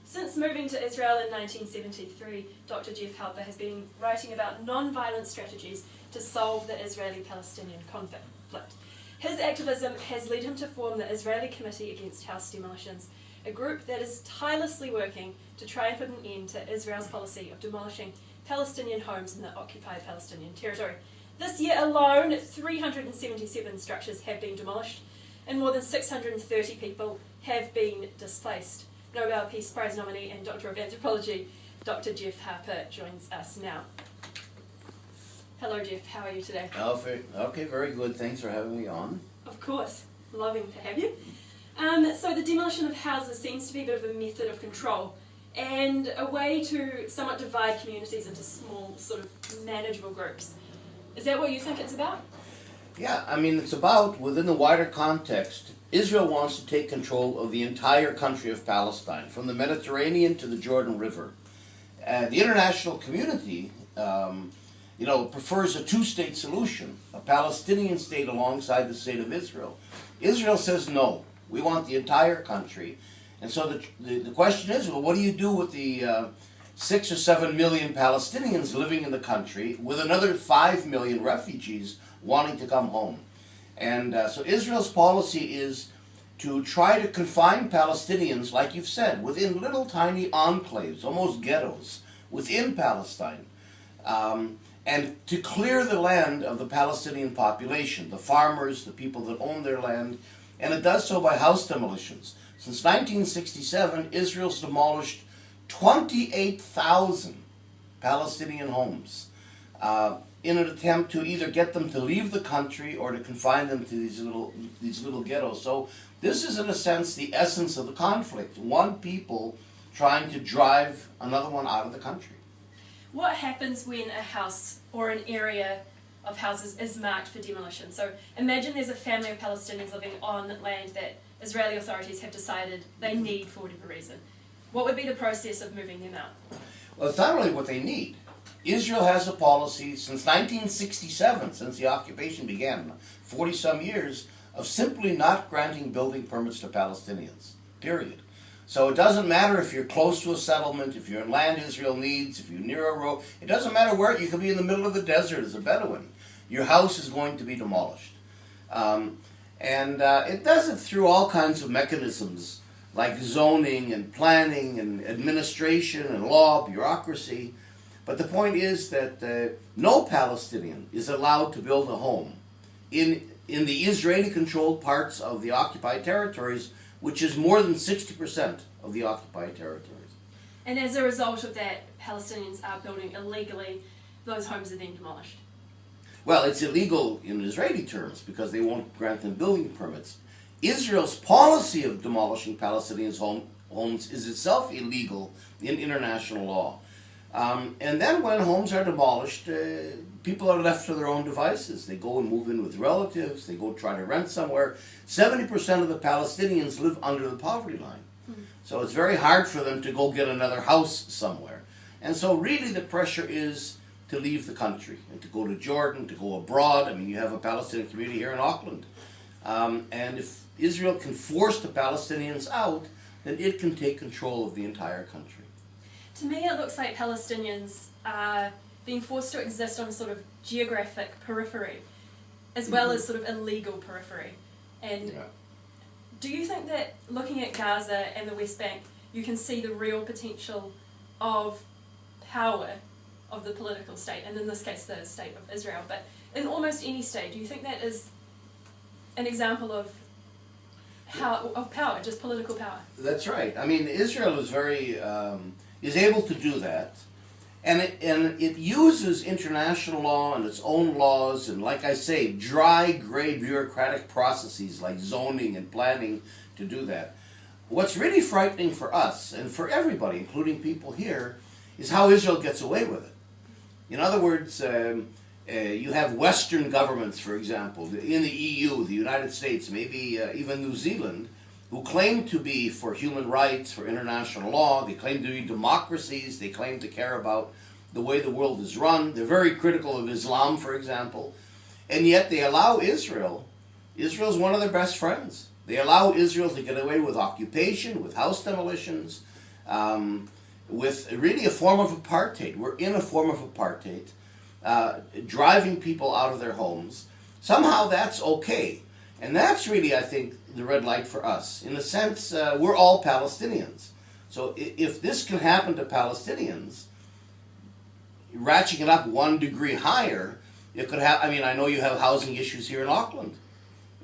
Since moving to Israel in 1973, Dr. Jeff Halper has been writing about non-violent strategies to solve the Israeli-Palestinian conflict. His activism has led him to form the Israeli Committee Against House Demolitions, a group that is tirelessly working to try and put an end to Israel's policy of demolishing Palestinian homes in the occupied Palestinian territory. This year alone, 377 structures have been demolished, and more than 630 people have been displaced. Nobel Peace Prize nominee and Doctor of Anthropology, Dr. Jeff Halper, joins us now. Hello, Jeff. How are you today? Okay, very good. Thanks for having me on. Of course. Loving to have you. So the demolition of houses seems to be a bit of a method of control and a way to somewhat divide communities into small, sort of manageable groups. Is that what you think it's about? Yeah, I mean, it's about, within the wider context, Israel wants to take control of the entire country of Palestine, from the Mediterranean to the Jordan River. The international community, prefers a two-state solution, a Palestinian state alongside the state of Israel. Israel says no, we want the entire country. And so the question is, well, what do you do with the 6 or 7 million Palestinians living in the country with another 5 million refugees wanting to come home? And so Israel's policy is to try to confine Palestinians, like you've said, within little tiny enclaves, almost ghettos, within Palestine, and to clear the land of the Palestinian population, the farmers, the people that own their land, and it does so by house demolitions. Since 1967, Israel's demolished 28,000 Palestinian homes in an attempt to either get them to leave the country or to confine them to these little ghettos. So this is, in a sense, the essence of the conflict. One people trying to drive another one out of the country. What happens when a house or an area of houses is marked for demolition? So imagine there's a family of Palestinians living on land that Israeli authorities have decided they need for whatever reason. What would be the process of moving them out? Well, it's not really what they need. Israel has a policy since 1967, since the occupation began, 40-some years, of simply not granting building permits to Palestinians, period. So it doesn't matter if you're close to a settlement, if you're in land Israel needs, if you're near a road, it doesn't matter where, you could be in the middle of the desert as a Bedouin. Your house is going to be demolished. It does it through all kinds of mechanisms, like zoning and planning and administration and law, bureaucracy. But the point is that no Palestinian is allowed to build a home in the Israeli-controlled parts of the occupied territories, which is more than 60% of the occupied territories. And as a result of that, Palestinians are building illegally. Those homes are then demolished. Well, it's illegal in Israeli terms because they won't grant them building permits. Israel's policy of demolishing Palestinians' homes is itself illegal in international law. And then when homes are demolished, people are left to their own devices. They go and move in with relatives, they go try to rent somewhere. 70% of the Palestinians live under the poverty line. So it's very hard for them to go get another house somewhere. And so really the pressure is to leave the country and to go to Jordan, to go abroad. I mean, you have a Palestinian community here in Auckland. And if Israel can force the Palestinians out, then it can take control of the entire country. To me, it looks like Palestinians are being forced to exist on a sort of geographic periphery, as well as sort of illegal periphery. And do you think that looking at Gaza and the West Bank, you can see the real potential of power of the political state, and in this case the state of Israel, but in almost any state, do you think that is an example of power, just political power? That's right. I mean, Israel is is able to do that, and it uses international law and its own laws, and like I say, dry, gray bureaucratic processes like zoning and planning to do that. What's really frightening for us, and for everybody, including people here, is how Israel gets away with it. In other words, you have Western governments, for example, in the EU, the United States, maybe even New Zealand, who claim to be for human rights, for international law. They claim to be democracies. They claim to care about the way the world is run. They're very critical of Islam, for example. And yet they allow Israel. Israel's one of their best friends. They allow Israel to get away with occupation, with house demolitions, with really a form of apartheid. We're in a form of apartheid, driving people out of their homes. Somehow that's okay. And that's really, I think, the red light for us. In a sense, we're all Palestinians. So if this can happen to Palestinians, ratcheting it up 1 degree higher, it could have, I mean, I know you have housing issues here in Auckland.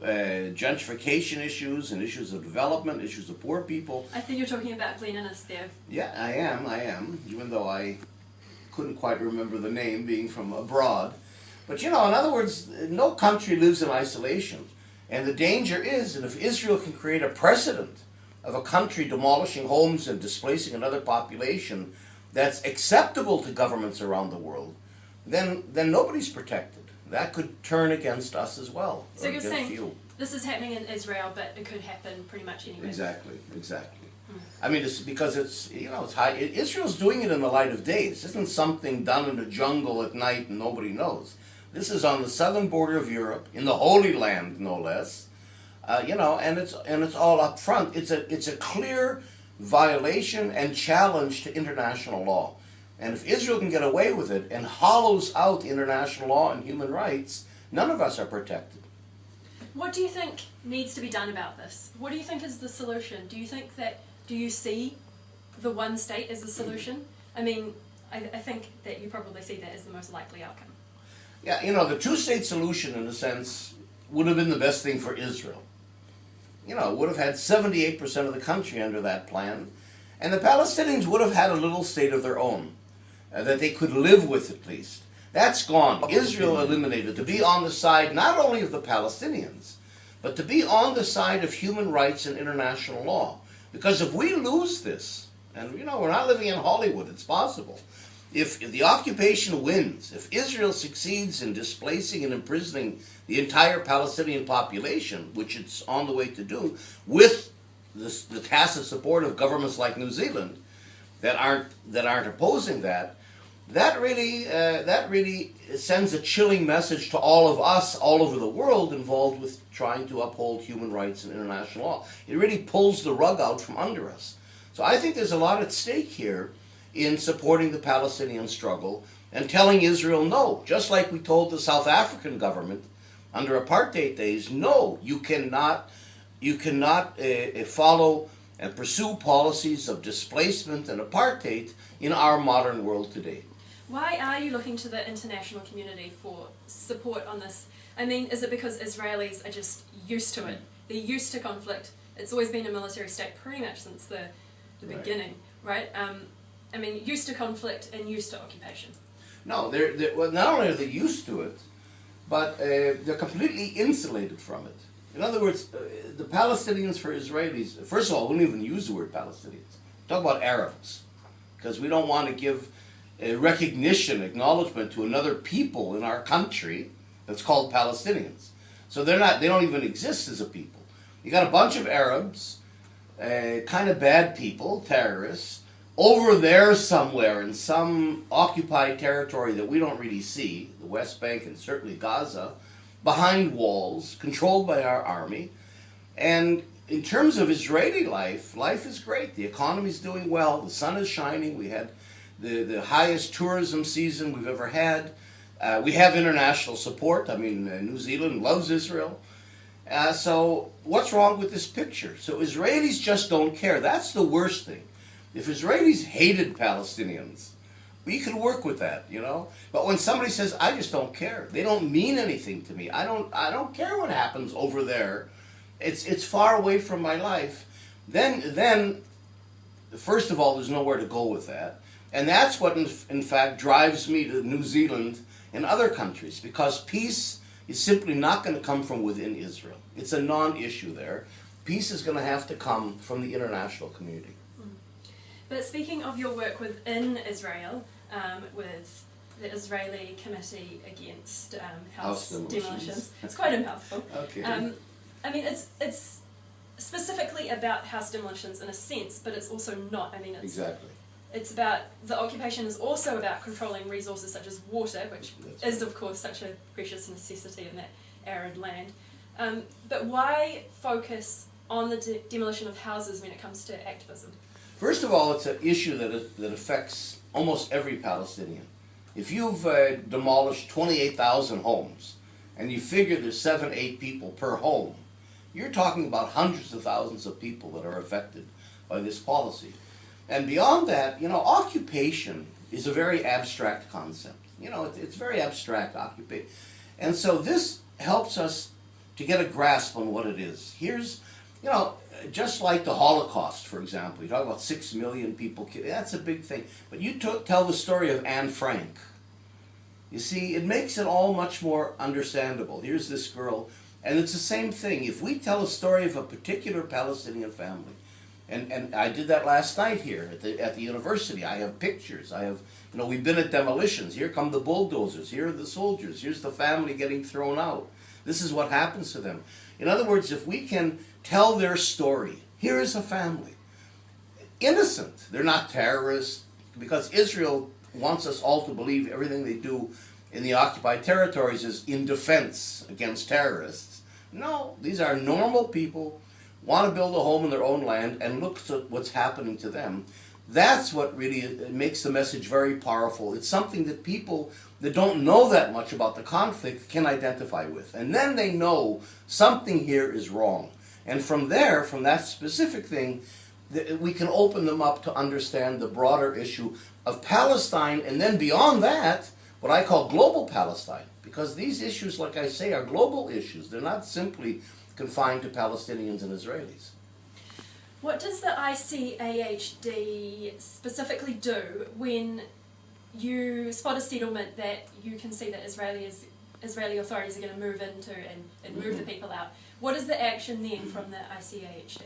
Gentrification issues and issues of development, issues of poor people. I think you're talking about Glen Innes there. Yeah, I am, even though I couldn't quite remember the name being from abroad. But you know, in other words, no country lives in isolation. And the danger is that if Israel can create a precedent of a country demolishing homes and displacing another population that's acceptable to governments around the world, then nobody's protected. That could turn against us as well. So you're saying this is happening in Israel, but it could happen pretty much anywhere. Exactly. I mean, it's because it's, you know, it's high. Israel's doing it in the light of day. This isn't something done in the jungle at night and nobody knows. This is on the southern border of Europe, in the Holy Land, no less. You know, and it's all up front. It's a clear violation and challenge to international law. And if Israel can get away with it and hollows out international law and human rights, none of us are protected. What do you think needs to be done about this? What do you think is the solution? Do you see the one state as the solution? I mean, I think that you probably see that as the most likely outcome. Yeah, you know, the two-state solution, in a sense, would have been the best thing for Israel. You know, would have had 78% of the country under that plan, and the Palestinians would have had a little state of their own that they could live with at least. That's gone. Israel eliminated to be on the side not only of the Palestinians, but to be on the side of human rights and international law. Because if we lose this, and you know, we're not living in Hollywood, it's possible. If the occupation wins, if Israel succeeds in displacing and imprisoning the entire Palestinian population, which it's on the way to do, with the tacit support of governments like New Zealand that aren't opposing that, that really sends a chilling message to all of us all over the world involved with trying to uphold human rights and international law. It really pulls the rug out from under us. So I think there's a lot at stake here in supporting the Palestinian struggle and telling Israel no, just like we told the South African government under apartheid days, no, you cannot follow and pursue policies of displacement and apartheid in our modern world today. Why are you looking to the international community for support on this? I mean, is it because Israelis are just used to it? They're used to conflict. It's always been a military state pretty much since the beginning, right? I mean, used to conflict and used to occupation. No, well, not only are they used to it, but they're completely insulated from it. In other words, the Palestinians for Israelis, first of all, we don't even use the word Palestinians. Talk about Arabs, because we don't want to give recognition, acknowledgement to another people in our country that's called Palestinians. So they don't even exist as a people. You got a bunch of Arabs, kind of bad people, terrorists, over there somewhere in some occupied territory that we don't really see, the West Bank and certainly Gaza, behind walls, controlled by our army. And in terms of Israeli life, life is great. The economy's doing well. The sun is shining. We had the highest tourism season we've ever had. We have international support. I mean, New Zealand loves Israel. So what's wrong with this picture? So Israelis just don't care. That's the worst thing. If Israelis hated Palestinians, we could work with that, you know. But when somebody says, "I just don't care," they don't mean anything to me. I don't care what happens over there. It's far away from my life. Then, first of all, there's nowhere to go with that, and that's what, in fact, drives me to New Zealand and other countries, because peace is simply not going to come from within Israel. It's a non-issue there. Peace is going to have to come from the international community. But speaking of your work within Israel, with the Israeli Committee Against House Demolitions, it's quite a mouthful. Okay. I mean, it's specifically about house demolitions in a sense, but it's also not. I mean, Exactly. It's about, the occupation is also about controlling resources such as water, which is of course such a precious necessity in that arid land. But why focus on the demolition of houses when it comes to activism? First of all, it's an issue that affects almost every Palestinian. If you've demolished 28,000 homes, and you figure there's 7, 8 people per home, you're talking about hundreds of thousands of people that are affected by this policy. And beyond that, occupation is a very abstract concept. It's very abstract, occupation. And so this helps us to get a grasp on what it is. Here's, just like the Holocaust, for example, you talk about 6 million people killed, that's a big thing. But you tell the story of Anne Frank. You see, it makes it all much more understandable. Here's this girl, and it's the same thing. If we tell a story of a particular Palestinian family, and I did that last night here at the university. I have pictures. I have, we've been at demolitions. Here come the bulldozers. Here are the soldiers. Here's the family getting thrown out. This is what happens to them. In other words, if we can tell their story, here is a family. Innocent. They're not terrorists, because Israel wants us all to believe everything they do in the occupied territories is in defense against terrorists. No, these are normal people, want to build a home in their own land, and look at what's happening to them. That's what really makes the message very powerful. It's something that people that don't know that much about the conflict can identify with. And then they know something here is wrong. And from there, from that specific thing, we can open them up to understand the broader issue of Palestine, and then beyond that, what I call global Palestine. Because these issues, like I say, are global issues. They're not simply confined to Palestinians and Israelis. What does the ICAHD specifically do when you spot a settlement that you can see that Israeli authorities are going to move into and move the people out? What is the action then from the ICAHD?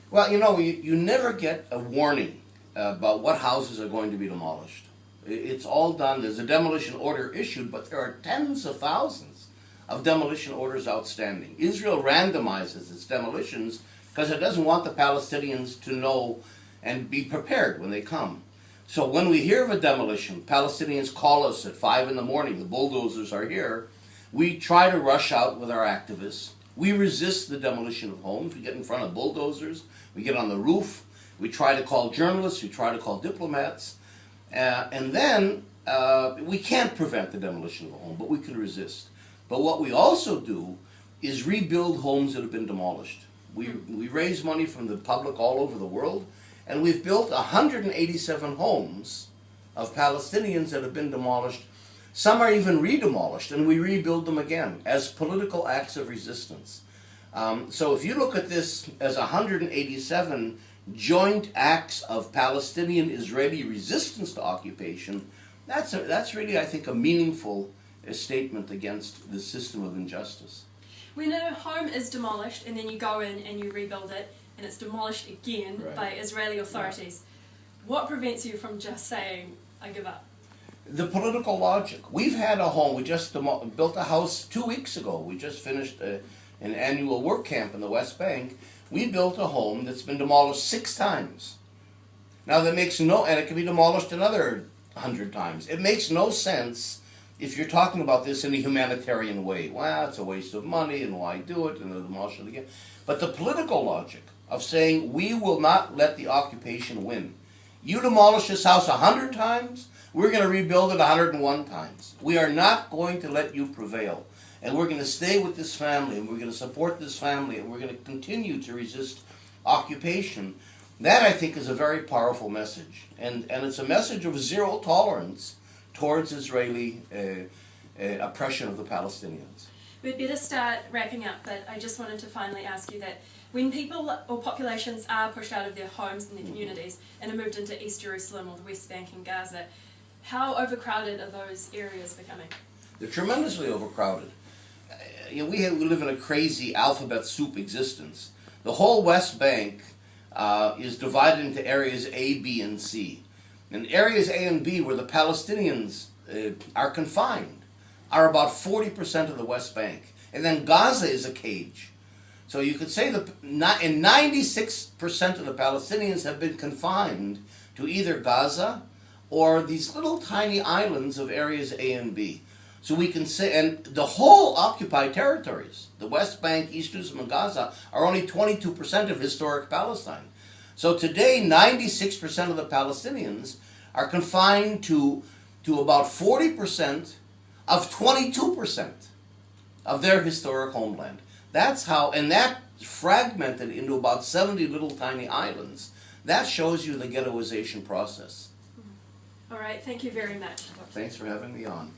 Well, you never get a warning about what houses are going to be demolished. It's all done. There's a demolition order issued, but there are tens of thousands of demolition orders outstanding. Israel randomizes its demolitions because it doesn't want the Palestinians to know and be prepared when they come. So when we hear of a demolition, Palestinians call us at 5 in the morning, the bulldozers are here, we try to rush out with our activists. We resist the demolition of homes. We get in front of bulldozers, we get on the roof, we try to call journalists, we try to call diplomats, and then we can't prevent the demolition of a home, but we can resist. But what we also do is rebuild homes that have been demolished. We raise money from the public all over the world, and we've built 187 homes of Palestinians that have been demolished. Some are even redemolished, and we rebuild them again as political acts of resistance. So if you look at this as 187 joint acts of Palestinian-Israeli resistance to occupation, that's really, I think, a meaningful statement against the system of injustice. When a home is demolished and then you go in and you rebuild it and it's demolished again by Israeli authorities, what prevents you from just saying, I give up? The political logic. We've had a home, we just built a house 2 weeks ago. We just finished an annual work camp in the West Bank. We built a home that's been demolished 6 times. Now that makes and it can be demolished another 100 times. It makes no sense if you're talking about this in a humanitarian way. Well, it's a waste of money, and why do it, and they'll demolish it again. But the political logic of saying, we will not let the occupation win. You demolish this house 100 times, we're going to rebuild it 101 times. We are not going to let you prevail. And we're going to stay with this family, and we're going to support this family, and we're going to continue to resist occupation. That, I think, is a very powerful message. And it's a message of zero tolerance towards Israeli oppression of the Palestinians. We'd better start wrapping up, but I just wanted to finally ask you that when people or populations are pushed out of their homes and their communities and are moved into East Jerusalem or the West Bank and Gaza, how overcrowded are those areas becoming? They're tremendously overcrowded. We live in a crazy alphabet soup existence. The whole West Bank is divided into areas A, B, and C. And areas A and B, where the Palestinians are confined, are about 40% of the West Bank. And then Gaza is a cage. So you could say that 96% of the Palestinians have been confined to either Gaza or these little tiny islands of areas A and B. So we can say, and the whole occupied territories, the West Bank, East Jerusalem, and Gaza, are only 22% of historic Palestine. So today, 96% of the Palestinians are confined to about 40% of 22% of their historic homeland. That's how, and that fragmented into about 70 little tiny islands. That shows you the ghettoization process. All right, thank you very much. Thanks for having me on.